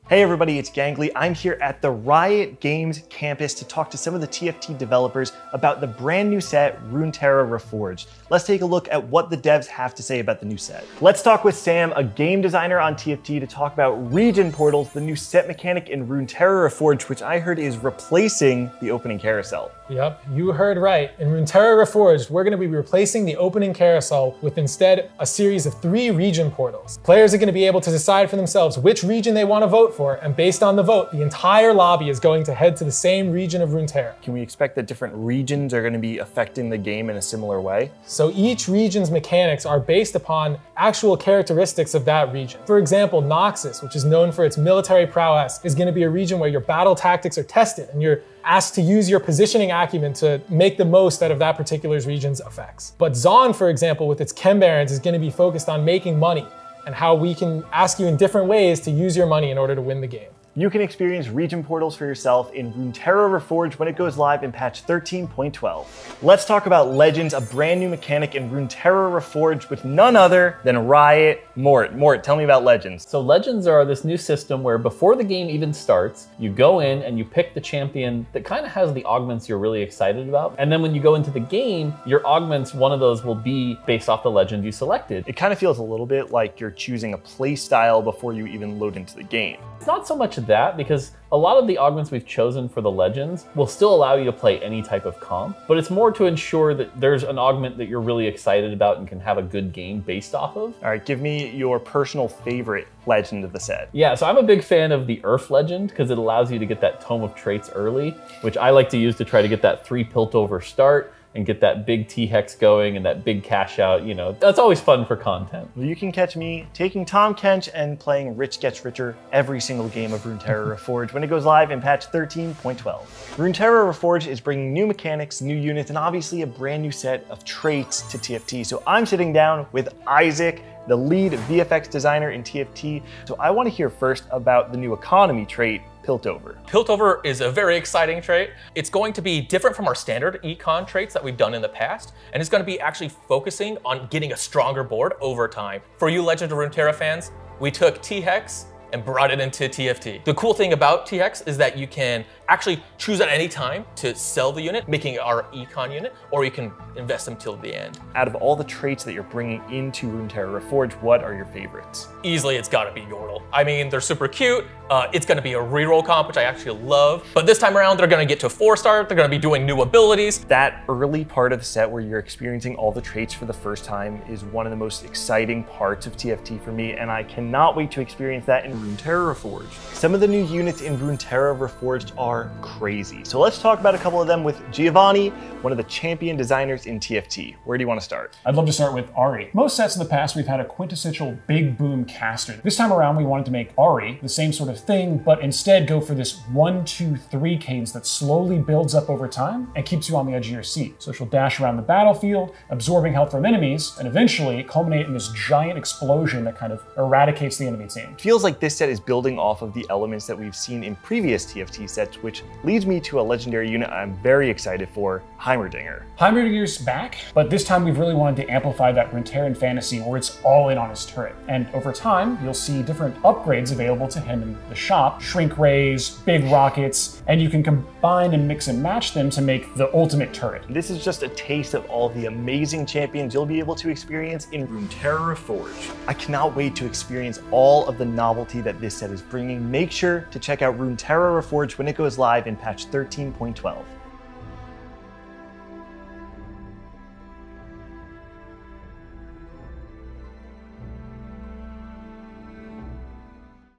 Hey everybody, it's Gangly. I'm here at the Riot Games campus to talk to some of the TFT developers about the brand new set, Runeterra Reforged. Let's take a look at what the devs have to say about the new set. Let's talk with Sam, a game designer on TFT, to talk about region portals, the new set mechanic in Runeterra Reforged, which I heard is replacing the opening carousel. Yep, you heard right. In Runeterra Reforged, we're going to be replacing the opening carousel with instead a series of 3 region portals. Players are going to be able to decide for themselves which region they want to vote for, and based on the vote, the entire lobby is going to head to the same region of Runeterra. Can we expect that different regions are going to be affecting the game in a similar way? So each region's mechanics are based upon actual characteristics of that region. For example, Noxus, which is known for its military prowess, is going to be a region where your battle tactics are tested and you're asked to use your positioning acumen to make the most out of that particular region's effects. But Zaun, for example, with its Chem Barons, is going to be focused on making money and how we can ask you in different ways to use your money in order to win the game. You can experience region portals for yourself in Runeterra Reforged when it goes live in patch 13.12. Let's talk about Legends, a brand new mechanic in Runeterra Reforged with none other than Riot Mort. Mort, tell me about Legends. So Legends are this new system where before the game even starts, you go in and you pick the champion that kind of has the augments you're really excited about. And then when you go into the game, your augments, one of those will be based off the legend you selected. It kind of feels a little bit like you're choosing a play style before you even load into the game. It's not so much that, because a lot of the augments we've chosen for the Legends will still allow you to play any type of comp, but it's more to ensure that there's an augment that you're really excited about and can have a good game based off of. All right, give me your personal favorite legend of the set. Yeah, so I'm a big fan of the Earth Legend because it allows you to get that Tome of Traits early, which I like to use to try to get that 3 Piltover start and get that big T-Hex going and that big cash out, you know, that's always fun for content. Well, you can catch me taking Tom Kench and playing Rich Gets Richer every single game of Runeterra Reforged when it goes live in patch 13.12. Runeterra Reforged is bringing new mechanics, new units, and obviously a brand new set of traits to TFT. So I'm sitting down with Isaac, the lead VFX designer in TFT. So I want to hear first about the new economy trait, Piltover. Piltover is a very exciting trait. It's going to be different from our standard econ traits that we've done in the past, and it's going to be actually focusing on getting a stronger board over time. For you Legend of Runeterra fans, we took T-Hex and brought it into TFT. The cool thing about T-Hex is that you can actually choose at any time to sell the unit, making it our econ unit, or you can invest them till the end. Out of all the traits that you're bringing into Runeterra Reforged, what are your favorites? Easily, it's gotta be Yordle. I mean, they're super cute. It's gonna be a reroll comp, which I actually love. But this time around, they're gonna get to 4-star. They're gonna be doing new abilities. That early part of the set where you're experiencing all the traits for the first time is one of the most exciting parts of TFT for me, and I cannot wait to experience that in Runeterra Reforged. Some of the new units in Runeterra Reforged are crazy. So let's talk about a couple of them with Giovanni, one of the champion designers in TFT. Where do you want to start? I'd love to start with Ahri. Most sets in the past, we've had a quintessential big boom caster. This time around, we wanted to make Ahri the same sort of thing, but instead go for this 1-2-3 cadence that slowly builds up over time and keeps you on the edge of your seat. So she'll dash around the battlefield, absorbing health from enemies, and eventually culminate in this giant explosion that kind of eradicates the enemy team. It feels like this set is building off of the elements that we've seen in previous TFT sets, which leads me to a legendary unit I'm very excited for, Heimerdinger. Heimerdinger's back, but this time we've really wanted to amplify that Runeterran fantasy where it's all in on his turret. And over time, you'll see different upgrades available to him in the shop, shrink rays, big rockets, and you can combine and mix and match them to make the ultimate turret. This is just a taste of all the amazing champions you'll be able to experience in Runeterra Reforged. I cannot wait to experience all of the novelty that this set is bringing. Make sure to check out Runeterra Reforged when it goes live in patch 13.12.